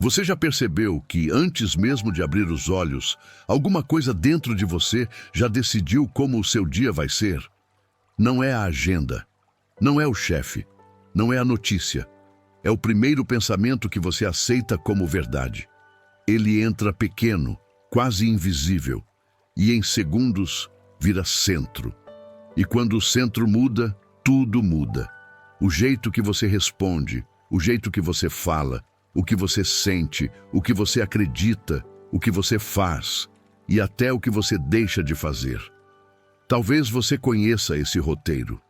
Você já percebeu que, antes mesmo de abrir os olhos, alguma coisa dentro de você já decidiu como o seu dia vai ser? Não é a agenda, não é o chefe, não é a notícia. É o primeiro pensamento que você aceita como verdade. Ele entra pequeno, quase invisível, e em segundos vira centro. E quando o centro muda, tudo muda. O jeito que você responde, o jeito que você fala, o que você sente, o que você acredita, o que você faz e até o que você deixa de fazer. Talvez você conheça esse roteiro.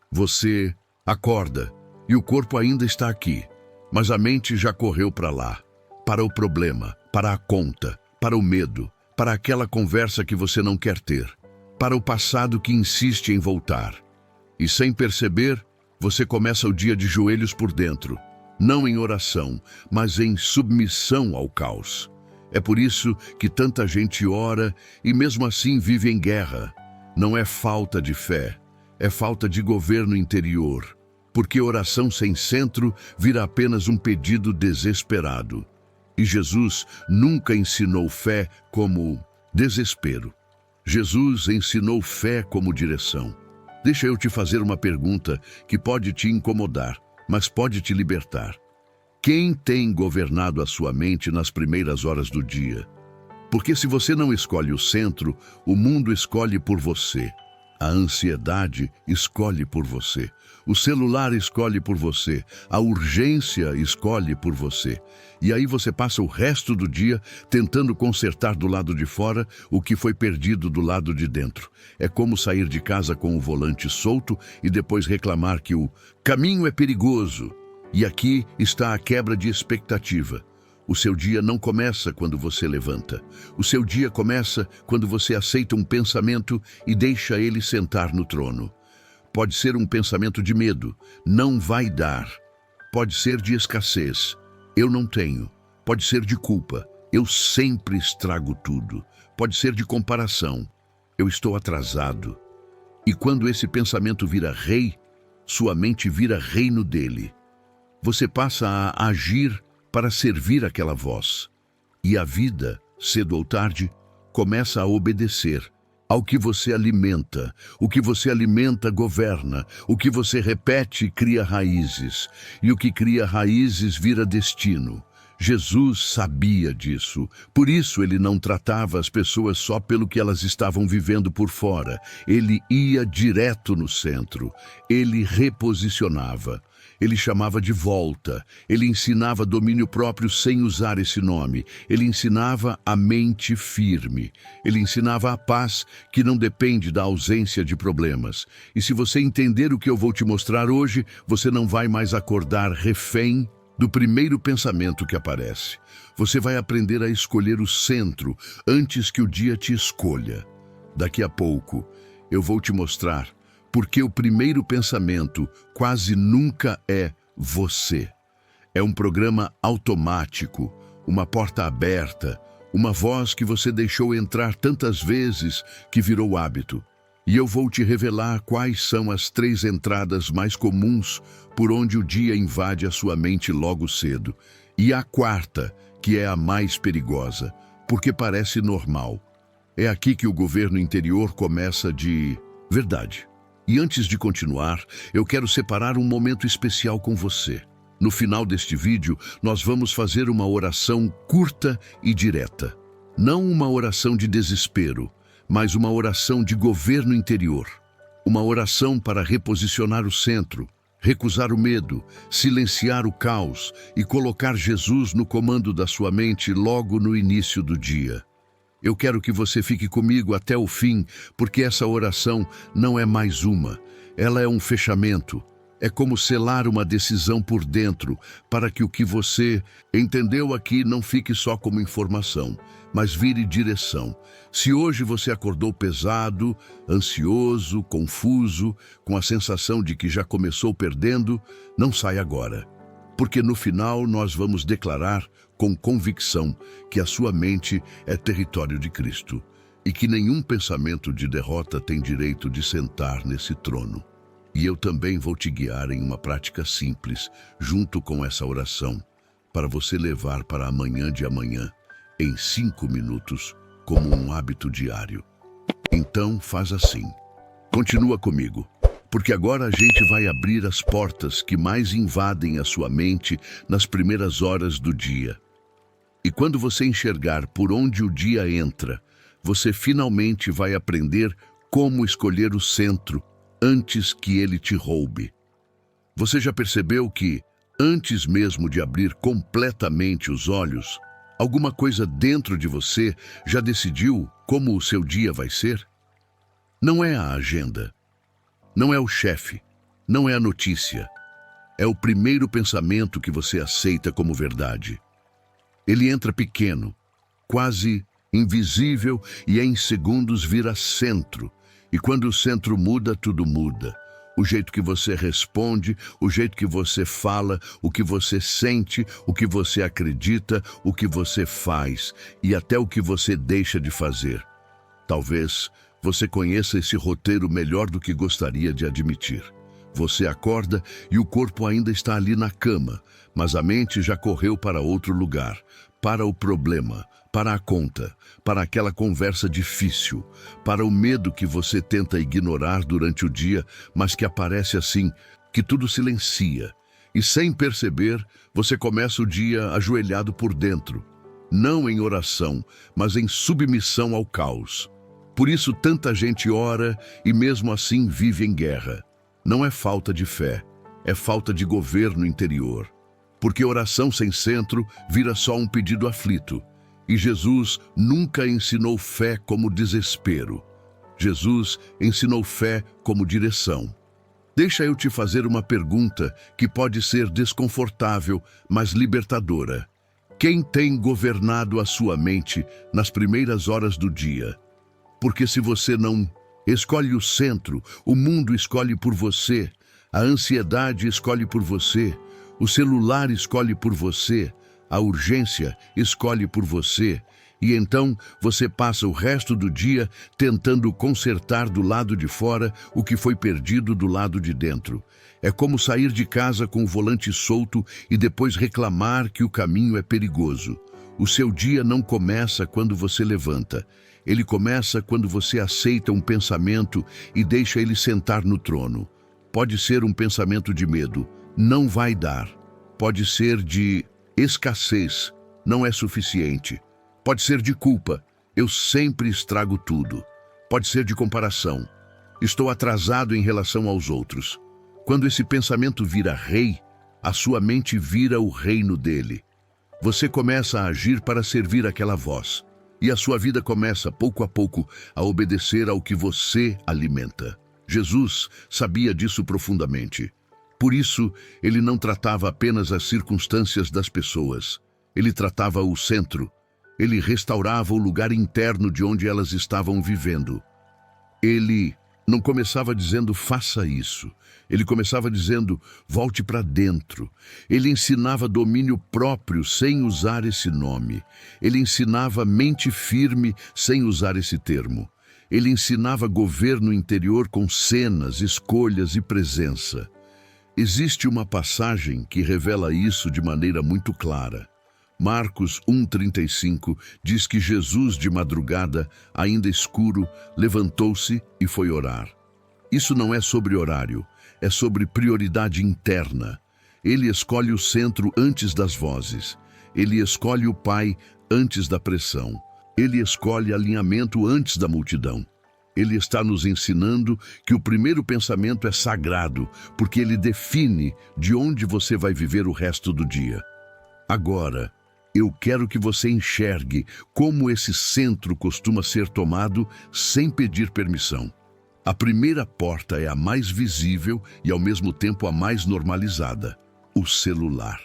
Você acorda e o corpo ainda está aqui, mas a mente já correu para lá, para o problema, para a conta, para o medo, para aquela conversa que você não quer ter, para o passado que insiste em voltar. E sem perceber, você começa o dia de joelhos por dentro, não em oração, mas em submissão ao caos. É por isso que tanta gente ora e mesmo assim vive em guerra. Não é falta de fé, é falta de governo interior, porque oração sem centro vira apenas um pedido desesperado. E Jesus nunca ensinou fé como desespero. Jesus ensinou fé como direção. Deixa eu te fazer uma pergunta que pode te incomodar, mas pode te libertar. Quem tem governado a sua mente nas primeiras horas do dia? Porque se você não escolhe o centro, o mundo escolhe por você. A ansiedade escolhe por você. O celular escolhe por você. A urgência escolhe por você. E aí você passa o resto do dia tentando consertar do lado de fora o que foi perdido do lado de dentro. É como sair de casa com o volante solto e depois reclamar que o caminho é perigoso. E aqui está a quebra de expectativa. O seu dia não começa quando você levanta. O seu dia começa quando você aceita um pensamento e deixa ele sentar no trono. Pode ser um pensamento de medo, não vai dar. Pode ser de escassez, eu não tenho. Pode ser de culpa, eu sempre estrago tudo. Pode ser de comparação, eu estou atrasado. E quando esse pensamento vira rei, sua mente vira reino dele. Você passa a agir para servir aquela voz. E a vida, cedo ou tarde, começa a obedecer ao que você alimenta. O que você alimenta governa. O que você repete cria raízes. E o que cria raízes vira destino. Jesus sabia disso. Por isso ele não tratava as pessoas só pelo que elas estavam vivendo por fora. Ele ia direto no centro. Ele reposicionava. Ele chamava de volta, ele ensinava domínio próprio sem usar esse nome, ele ensinava a mente firme, ele ensinava a paz que não depende da ausência de problemas. E se você entender o que eu vou te mostrar hoje, você não vai mais acordar refém do primeiro pensamento que aparece. Você vai aprender a escolher o centro antes que o dia te escolha. Daqui a pouco, eu vou te mostrar porque o primeiro pensamento quase nunca é você. É um programa automático, uma porta aberta, uma voz que você deixou entrar tantas vezes que virou hábito. E eu vou te revelar quais são as 3 entradas mais comuns por onde o dia invade a sua mente logo cedo. E a 4ª, que é a mais perigosa, porque parece normal. É aqui que o governo interior começa de verdade. E antes de continuar, eu quero separar um momento especial com você. No final deste vídeo, nós vamos fazer uma oração curta e direta. Não uma oração de desespero, mas uma oração de governo interior. Uma oração para reposicionar o centro, recusar o medo, silenciar o caos e colocar Jesus no comando da sua mente logo no início do dia. Eu quero que você fique comigo até o fim, porque essa oração não é mais uma. Ela é um fechamento. É como selar uma decisão por dentro, para que o que você entendeu aqui não fique só como informação, mas vire direção. Se hoje você acordou pesado, ansioso, confuso, com a sensação de que já começou perdendo, não saia agora. Porque no final nós vamos declarar com convicção que a sua mente é território de Cristo e que nenhum pensamento de derrota tem direito de sentar nesse trono. E eu também vou te guiar em uma prática simples, junto com essa oração, para você levar para amanhã de amanhã, em 5 minutos, como um hábito diário. Então, faz assim. Continua comigo, porque agora a gente vai abrir as portas que mais invadem a sua mente nas primeiras horas do dia. E quando você enxergar por onde o dia entra, você finalmente vai aprender como escolher o centro antes que ele te roube. Você já percebeu que, antes mesmo de abrir completamente os olhos, alguma coisa dentro de você já decidiu como o seu dia vai ser? Não é a agenda, não é o chefe, não é a notícia. É o primeiro pensamento que você aceita como verdade. Ele entra pequeno, quase invisível e em segundos vira centro. E quando o centro muda, tudo muda. O jeito que você responde, o jeito que você fala, o que você sente, o que você acredita, o que você faz e até o que você deixa de fazer. Talvez você conheça esse roteiro melhor do que gostaria de admitir. Você acorda e o corpo ainda está ali na cama, mas a mente já correu para outro lugar, para o problema, para a conta, para aquela conversa difícil, para o medo que você tenta ignorar durante o dia, mas que aparece assim, que tudo silencia. E sem perceber, você começa o dia ajoelhado por dentro, não em oração, mas em submissão ao caos. Por isso tanta gente ora e mesmo assim vive em guerra. Não é falta de fé, é falta de governo interior. Porque oração sem centro vira só um pedido aflito. E Jesus nunca ensinou fé como desespero. Jesus ensinou fé como direção. Deixa eu te fazer uma pergunta que pode ser desconfortável, mas libertadora. Quem tem governado a sua mente nas primeiras horas do dia? Porque se você não escolhe o centro, o mundo escolhe por você, a ansiedade escolhe por você, o celular escolhe por você, a urgência escolhe por você, e então você passa o resto do dia tentando consertar do lado de fora o que foi perdido do lado de dentro. É como sair de casa com o volante solto e depois reclamar que o caminho é perigoso. O seu dia não começa quando você levanta. Ele começa quando você aceita um pensamento e deixa ele sentar no trono. Pode ser um pensamento de medo, não vai dar. Pode ser de escassez, não é suficiente. Pode ser de culpa, eu sempre estrago tudo. Pode ser de comparação, estou atrasado em relação aos outros. Quando esse pensamento vira rei, a sua mente vira o reino dele. Você começa a agir para servir aquela voz. E a sua vida começa, pouco a pouco, a obedecer ao que você alimenta. Jesus sabia disso profundamente. Por isso, ele não tratava apenas as circunstâncias das pessoas. Ele tratava o centro. Ele restaurava o lugar interno de onde elas estavam vivendo. Ele não começava dizendo, faça isso. Ele começava dizendo, volte para dentro. Ele ensinava domínio próprio sem usar esse nome. Ele ensinava mente firme sem usar esse termo. Ele ensinava governo interior com cenas, escolhas e presença. Existe uma passagem que revela isso de maneira muito clara. Marcos 1,35 diz que Jesus, de madrugada, ainda escuro, levantou-se e foi orar. Isso não é sobre horário, é sobre prioridade interna. Ele escolhe o centro antes das vozes. Ele escolhe o Pai antes da pressão. Ele escolhe alinhamento antes da multidão. Ele está nos ensinando que o primeiro pensamento é sagrado, porque ele define de onde você vai viver o resto do dia. Agora, eu quero que você enxergue como esse centro costuma ser tomado sem pedir permissão. A primeira porta é a mais visível e, ao mesmo tempo, a mais normalizada: o celular.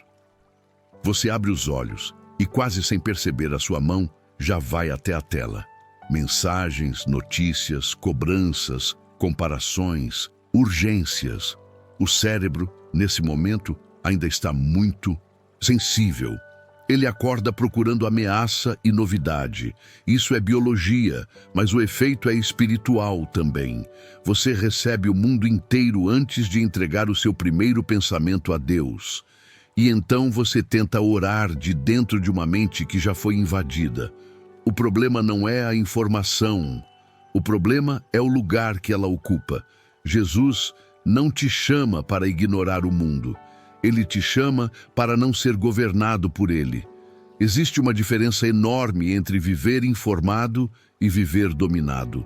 Você abre os olhos e, quase sem perceber, a sua mão já vai até a tela. Mensagens, notícias, cobranças, comparações, urgências. O cérebro, nesse momento, ainda está muito sensível. Ele acorda procurando ameaça e novidade. Isso é biologia, mas o efeito é espiritual também. Você recebe o mundo inteiro antes de entregar o seu primeiro pensamento a Deus. E então você tenta orar de dentro de uma mente que já foi invadida. O problema não é a informação. O problema é o lugar que ela ocupa. Jesus não te chama para ignorar o mundo. Ele te chama para não ser governado por ele. Existe uma diferença enorme entre viver informado e viver dominado.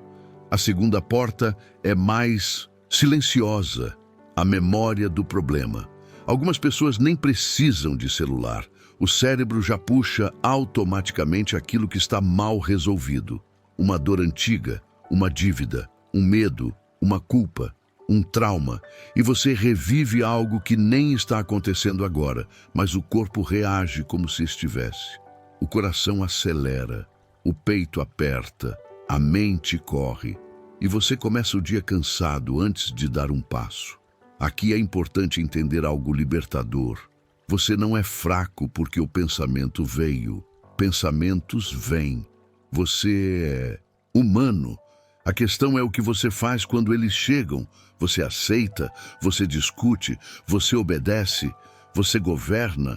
A segunda porta é mais silenciosa, a memória do problema. Algumas pessoas nem precisam de celular. O cérebro já puxa automaticamente aquilo que está mal resolvido. Uma dor antiga, uma dívida, um medo, uma culpa, um trauma. E você revive algo que nem está acontecendo agora, mas o corpo reage como se estivesse. O coração acelera, o peito aperta, a mente corre. E você começa o dia cansado antes de dar um passo. Aqui é importante entender algo libertador. Você não é fraco porque o pensamento veio. Pensamentos vêm. Você é humano. A questão é o que você faz quando eles chegam. Você aceita, você discute, você obedece, você governa.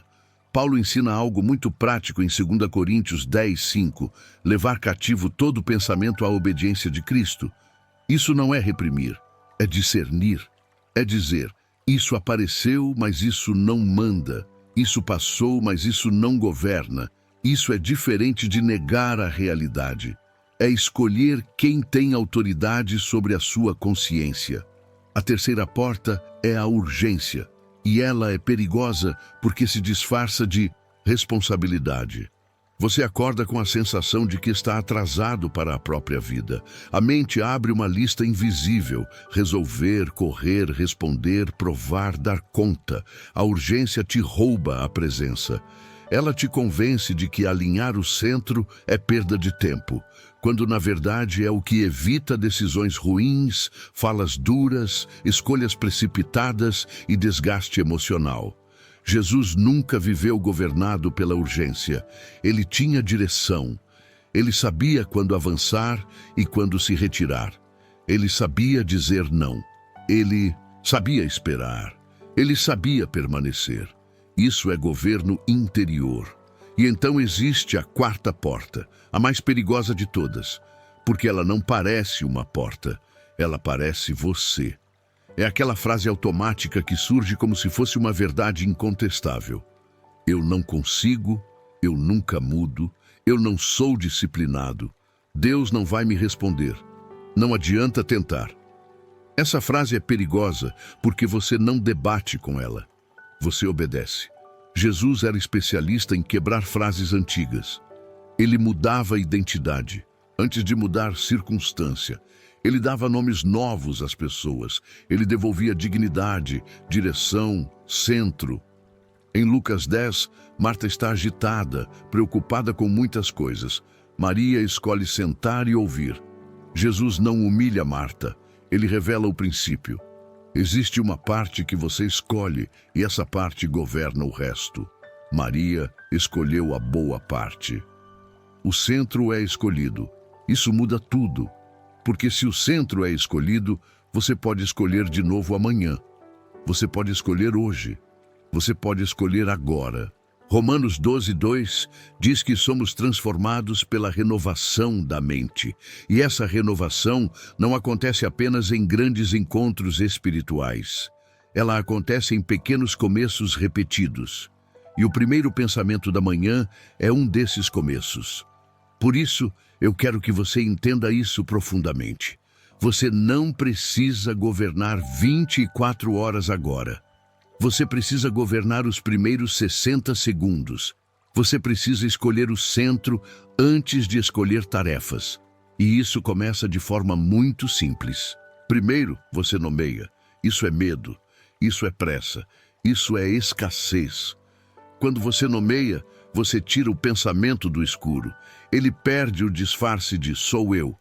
Paulo ensina algo muito prático em 2 Coríntios 10:5. Levar cativo todo pensamento à obediência de Cristo. Isso não é reprimir, é discernir. É dizer, isso apareceu, mas isso não manda. Isso passou, mas isso não governa. Isso é diferente de negar a realidade. É escolher quem tem autoridade sobre a sua consciência. A terceira porta é a urgência. E ela é perigosa porque se disfarça de responsabilidade. Você acorda com a sensação de que está atrasado para a própria vida. A mente abre uma lista invisível. Resolver, correr, responder, provar, dar conta. A urgência te rouba a presença. Ela te convence de que alinhar o centro é perda de tempo, quando na verdade é o que evita decisões ruins, falas duras, escolhas precipitadas e desgaste emocional. Jesus nunca viveu governado pela urgência. Ele tinha direção. Ele sabia quando avançar e quando se retirar. Ele sabia dizer não. Ele sabia esperar. Ele sabia permanecer. Isso é governo interior. E então existe a quarta porta, a mais perigosa de todas, porque ela não parece uma porta, ela parece você. É aquela frase automática que surge como se fosse uma verdade incontestável. Eu não consigo, eu nunca mudo, eu não sou disciplinado, Deus não vai me responder. Não adianta tentar. Essa frase é perigosa porque você não debate com ela. Você obedece. Jesus era especialista em quebrar frases antigas. Ele mudava a identidade, antes de mudar circunstância. Ele dava nomes novos às pessoas. Ele devolvia dignidade, direção, centro. Em Lucas 10, Marta está agitada, preocupada com muitas coisas. Maria escolhe sentar e ouvir. Jesus não humilha Marta. Ele revela o princípio. Existe uma parte que você escolhe e essa parte governa o resto. Maria escolheu a boa parte. O centro é escolhido. Isso muda tudo. Porque se o centro é escolhido, você pode escolher de novo amanhã. Você pode escolher hoje. Você pode escolher agora. Romanos 12:2 diz que somos transformados pela renovação da mente. E essa renovação não acontece apenas em grandes encontros espirituais. Ela acontece em pequenos começos repetidos. E o primeiro pensamento da manhã é um desses começos. Por isso, eu quero que você entenda isso profundamente. Você não precisa governar 24 horas agora. Você precisa governar os primeiros 60 segundos. Você precisa escolher o centro antes de escolher tarefas. E isso começa de forma muito simples. Primeiro, você nomeia. Isso é medo. Isso é pressa. Isso é escassez. Quando você nomeia, você tira o pensamento do escuro. Ele perde o disfarce de sou eu.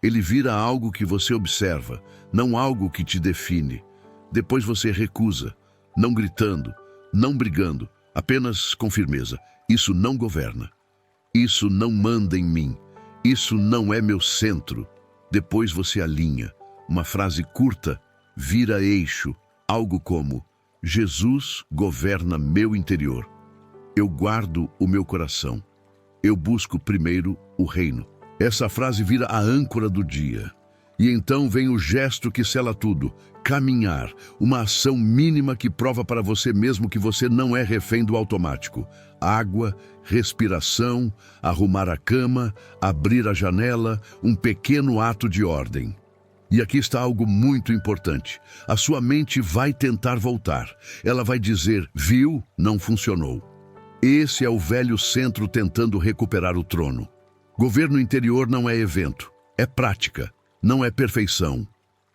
Ele vira algo que você observa, não algo que te define. Depois você recusa, não gritando, não brigando, apenas com firmeza. Isso não governa. Isso não manda em mim. Isso não é meu centro. Depois você alinha. Uma frase curta vira eixo, algo como: Jesus governa meu interior. Eu guardo o meu coração. Eu busco primeiro o reino. Essa frase vira a âncora do dia. E então vem o gesto que sela tudo: caminhar, uma ação mínima que prova para você mesmo que você não é refém do automático. Água, respiração, arrumar a cama, abrir a janela, um pequeno ato de ordem. E aqui está algo muito importante. A sua mente vai tentar voltar. Ela vai dizer: viu, não funcionou. Esse é o velho centro tentando recuperar o trono. Governo interior não é evento, é prática. Não é perfeição,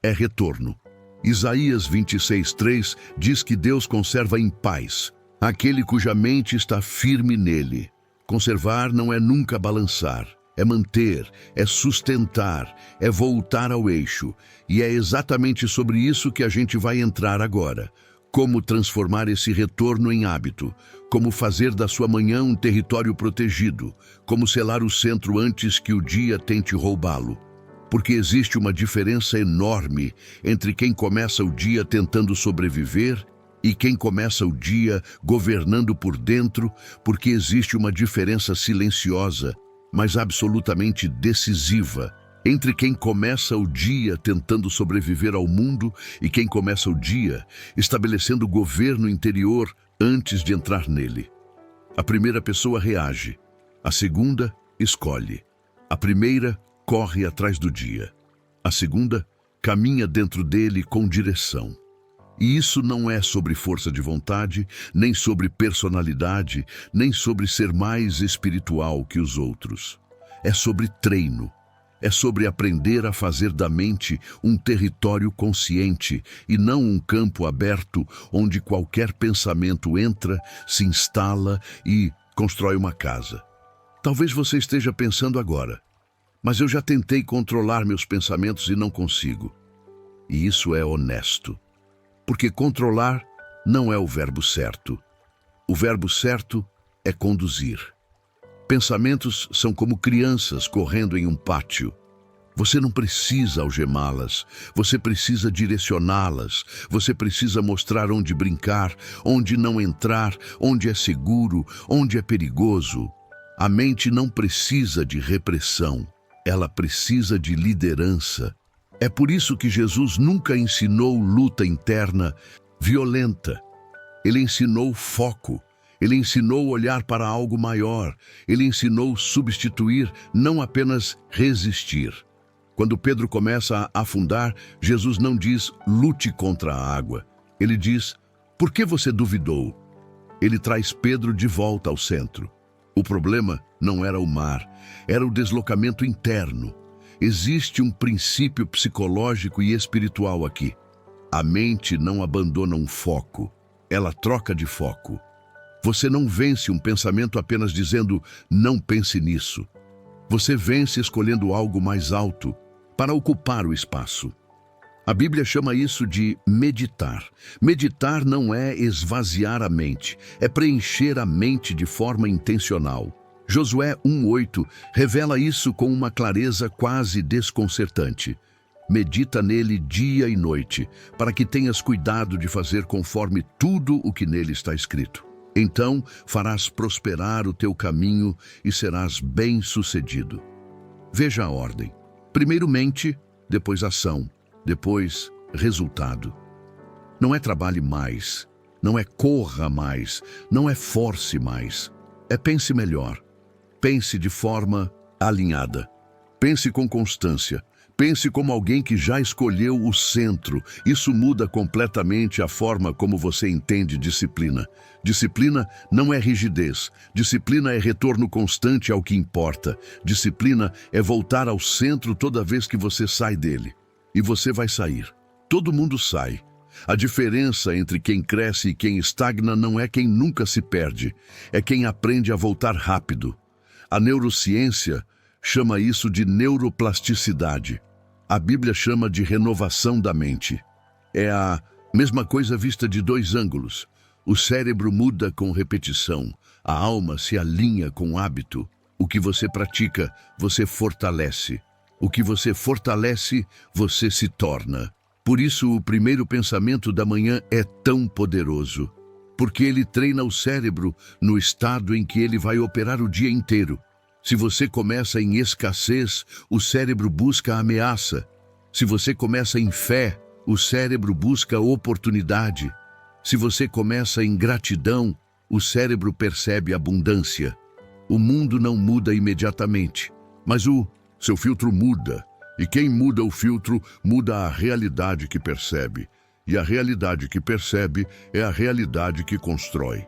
é retorno. Isaías 26:3 diz que Deus conserva em paz aquele cuja mente está firme nele. Conservar não é nunca balançar, é manter, é sustentar, é voltar ao eixo. E é exatamente sobre isso que a gente vai entrar agora. Como transformar esse retorno em hábito, como fazer da sua manhã um território protegido, como selar o centro antes que o dia tente roubá-lo. Porque existe uma diferença enorme entre quem começa o dia tentando sobreviver e quem começa o dia governando por dentro, porque existe uma diferença silenciosa, mas absolutamente decisiva, entre quem começa o dia tentando sobreviver ao mundo e quem começa o dia estabelecendo governo interior antes de entrar nele. A primeira pessoa reage, a segunda escolhe. A primeira corre atrás do dia. A segunda caminha dentro dele com direção. E isso não é sobre força de vontade, nem sobre personalidade, nem sobre ser mais espiritual que os outros. É sobre treino. É sobre aprender a fazer da mente um território consciente e não um campo aberto onde qualquer pensamento entra, se instala e constrói uma casa. Talvez você esteja pensando agora: mas eu já tentei controlar meus pensamentos e não consigo. E isso é honesto. Porque controlar não é o verbo certo. O verbo certo é conduzir. Pensamentos são como crianças correndo em um pátio. Você não precisa algemá-las, você precisa direcioná-las, você precisa mostrar onde brincar, onde não entrar, onde é seguro, onde é perigoso. A mente não precisa de repressão. Ela precisa de liderança. É por isso que Jesus nunca ensinou luta interna violenta. Ele ensinou foco. Ele ensinou olhar para algo maior. Ele ensinou substituir, não apenas resistir. Quando Pedro começa a afundar, Jesus não diz: lute contra a água. Ele diz: por que você duvidou? Ele traz Pedro de volta ao centro. O problema não era o mar, era o deslocamento interno. Existe um princípio psicológico e espiritual aqui. A mente não abandona um foco, ela troca de foco. Você não vence um pensamento apenas dizendo: não pense nisso. Você vence escolhendo algo mais alto para ocupar o espaço. A Bíblia chama isso de meditar. Meditar não é esvaziar a mente, é preencher a mente de forma intencional. Josué 1:8 revela isso com uma clareza quase desconcertante. Medita nele dia e noite, para que tenhas cuidado de fazer conforme tudo o que nele está escrito. Então farás prosperar o teu caminho e serás bem-sucedido. Veja a ordem. Primeiro mente, depois ação, depois resultado. Não é trabalhe mais, não é corra mais, não é force mais. É pense melhor. Pense de forma alinhada. Pense com constância. Pense como alguém que já escolheu o centro. Isso muda completamente a forma como você entende disciplina. Disciplina não é rigidez. Disciplina é retorno constante ao que importa. Disciplina é voltar ao centro toda vez que você sai dele. E você vai sair. Todo mundo sai. A diferença entre quem cresce e quem estagna não é quem nunca se perde. É quem aprende a voltar rápido. A neurociência chama isso de neuroplasticidade. A Bíblia chama de renovação da mente. É a mesma coisa vista de dois ângulos. O cérebro muda com repetição. A alma se alinha com o hábito. O que você pratica, você fortalece. O que você fortalece, você se torna. Por isso, o primeiro pensamento da manhã é tão poderoso, porque ele treina o cérebro no estado em que ele vai operar o dia inteiro. Se você começa em escassez, o cérebro busca a ameaça. Se você começa em fé, o cérebro busca oportunidade. Se você começa em gratidão, o cérebro percebe abundância. O mundo não muda imediatamente, mas o seu filtro muda. E quem muda o filtro, muda a realidade que percebe. E a realidade que percebe é a realidade que constrói.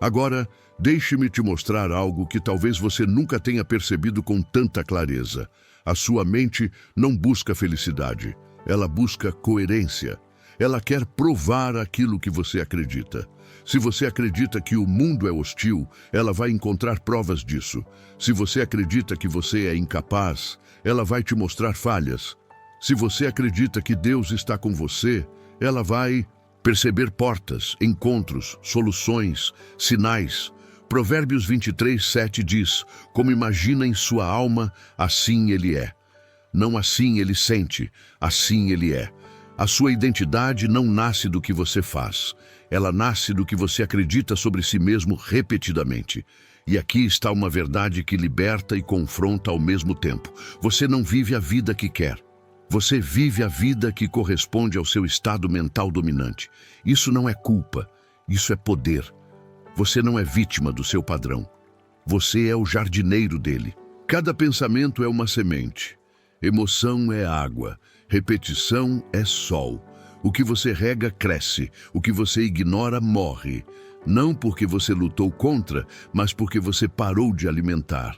Agora, deixe-me te mostrar algo que talvez você nunca tenha percebido com tanta clareza. A sua mente não busca felicidade, ela busca coerência. Ela quer provar aquilo que você acredita. Se você acredita que o mundo é hostil, ela vai encontrar provas disso. Se você acredita que você é incapaz, ela vai te mostrar falhas. Se você acredita que Deus está com você, ela vai perceber portas, encontros, soluções, sinais. Provérbios 23:7 diz: como imagina em sua alma, assim ele é. Não assim ele sente, assim ele é. A sua identidade não nasce do que você faz. Ela nasce do que você acredita sobre si mesmo repetidamente. E aqui está uma verdade que liberta e confronta ao mesmo tempo. Você não vive a vida que quer. Você vive a vida que corresponde ao seu estado mental dominante. Isso não é culpa, isso é poder. Você não é vítima do seu padrão. Você é o jardineiro dele. Cada pensamento é uma semente. Emoção é água. Repetição é sol. O que você rega cresce. O que você ignora morre. Não porque você lutou contra, mas porque você parou de alimentar.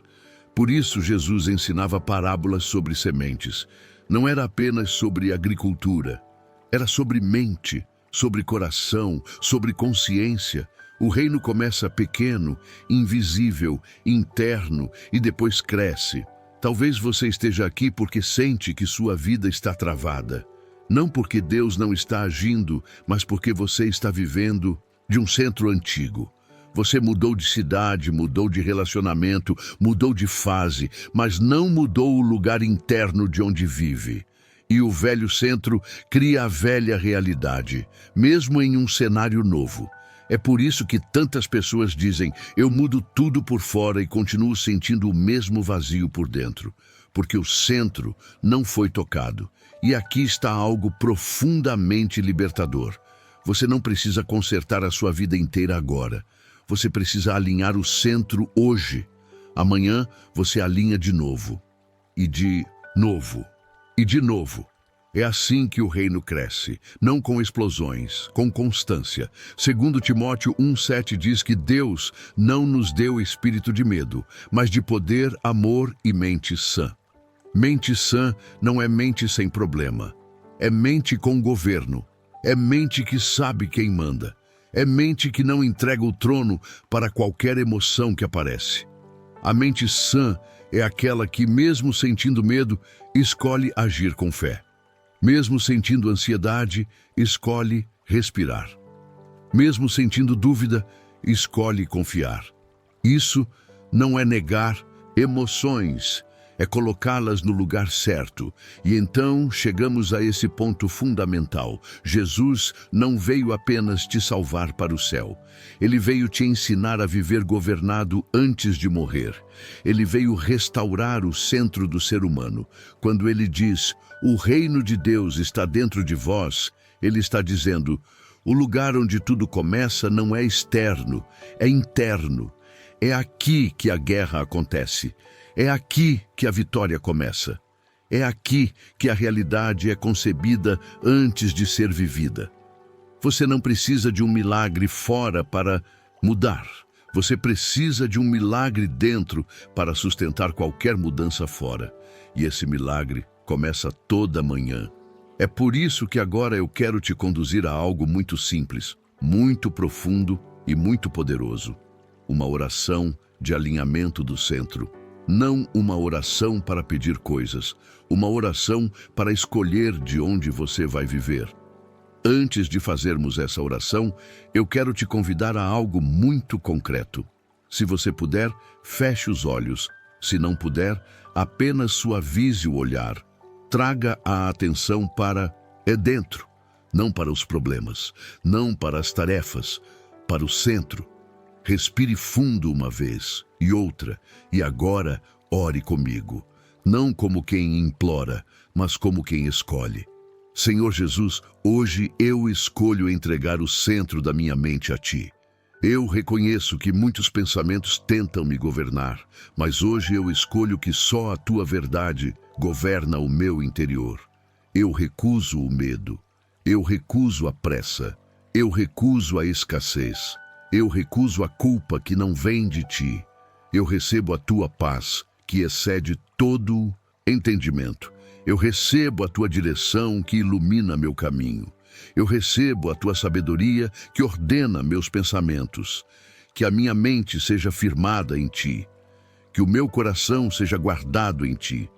Por isso Jesus ensinava parábolas sobre sementes. Não era apenas sobre agricultura. Era sobre mente, sobre coração, sobre consciência. O reino começa pequeno, invisível, interno e depois cresce. Talvez você esteja aqui porque sente que sua vida está travada. Não porque Deus não está agindo, mas porque você está vivendo de um centro antigo. Você mudou de cidade, mudou de relacionamento, mudou de fase, mas não mudou o lugar interno de onde vive. E o velho centro cria a velha realidade, mesmo em um cenário novo. É por isso que tantas pessoas dizem: eu mudo tudo por fora e continuo sentindo o mesmo vazio por dentro, porque o centro não foi tocado. E aqui está algo profundamente libertador. Você não precisa consertar a sua vida inteira agora. Você precisa alinhar o centro hoje. Amanhã você alinha de novo. E de novo. E de novo. É assim que o reino cresce, não com explosões, com constância. Segundo Timóteo 1:7 diz que Deus não nos deu espírito de medo, mas de poder, amor e mente sã. Mente sã não é mente sem problema. É mente com governo. É mente que sabe quem manda. É mente que não entrega o trono para qualquer emoção que aparece. A mente sã é aquela que, mesmo sentindo medo, escolhe agir com fé. Mesmo sentindo ansiedade, escolhe respirar. Mesmo sentindo dúvida, escolhe confiar. Isso não é negar emoções, é colocá-las no lugar certo. E então chegamos a esse ponto fundamental. Jesus não veio apenas te salvar para o céu. Ele veio te ensinar a viver governado antes de morrer. Ele veio restaurar o centro do ser humano. Quando ele diz: o reino de Deus está dentro de vós, ele está dizendo: o lugar onde tudo começa não é externo, é interno. É aqui que a guerra acontece. É aqui que a vitória começa. É aqui que a realidade é concebida antes de ser vivida. Você não precisa de um milagre fora para mudar. Você precisa de um milagre dentro para sustentar qualquer mudança fora. E esse milagre começa toda manhã. É por isso que agora eu quero te conduzir a algo muito simples, muito profundo e muito poderoso. Uma oração de alinhamento do centro. Não uma oração para pedir coisas, uma oração para escolher de onde você vai viver. Antes de fazermos essa oração, eu quero te convidar a algo muito concreto. Se você puder, feche os olhos. Se não puder, apenas suavize o olhar. Traga a atenção para É dentro, não para os problemas, não para as tarefas, para o centro. Respire fundo uma vez e outra, e agora ore comigo, não como quem implora, mas como quem escolhe. Senhor Jesus, hoje eu escolho entregar o centro da minha mente a Ti. Eu reconheço que muitos pensamentos tentam me governar, mas hoje eu escolho que só a Tua verdade governa o meu interior. Eu recuso o medo, eu recuso a pressa, eu recuso a escassez, eu recuso a culpa que não vem de Ti. Eu recebo a Tua paz, que excede todo entendimento. Eu recebo a Tua direção que ilumina meu caminho. Eu recebo a Tua sabedoria que ordena meus pensamentos. Que a minha mente seja firmada em Ti. Que o meu coração seja guardado em Ti.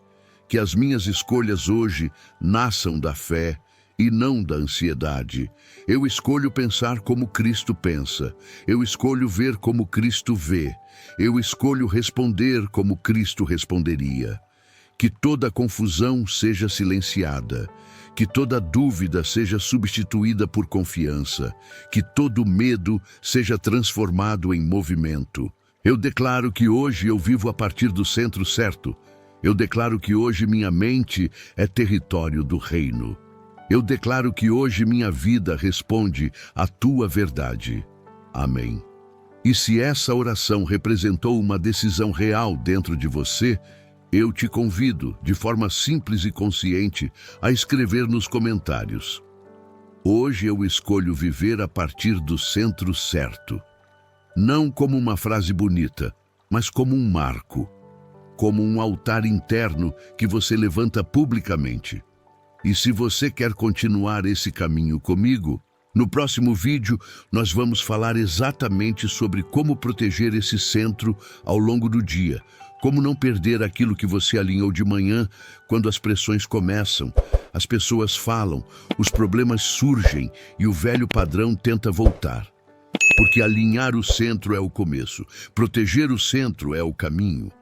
Que as minhas escolhas hoje nasçam da fé e não da ansiedade. Eu escolho pensar como Cristo pensa. Eu escolho ver como Cristo vê. Eu escolho responder como Cristo responderia. Que toda confusão seja silenciada. Que toda dúvida seja substituída por confiança. Que todo medo seja transformado em movimento. Eu declaro que hoje eu vivo a partir do centro certo. Eu declaro que hoje minha mente é território do reino. Eu declaro que hoje minha vida responde à Tua verdade. Amém. E se essa oração representou uma decisão real dentro de você, eu te convido, de forma simples e consciente, a escrever nos comentários: hoje eu escolho viver a partir do centro certo. Não como uma frase bonita, mas como um marco, como um altar interno que você levanta publicamente. E se você quer continuar esse caminho comigo, no próximo vídeo nós vamos falar exatamente sobre como proteger esse centro ao longo do dia, como não perder aquilo que você alinhou de manhã quando as pressões começam, as pessoas falam, os problemas surgem e o velho padrão tenta voltar. Porque alinhar o centro é o começo, proteger o centro é o caminho.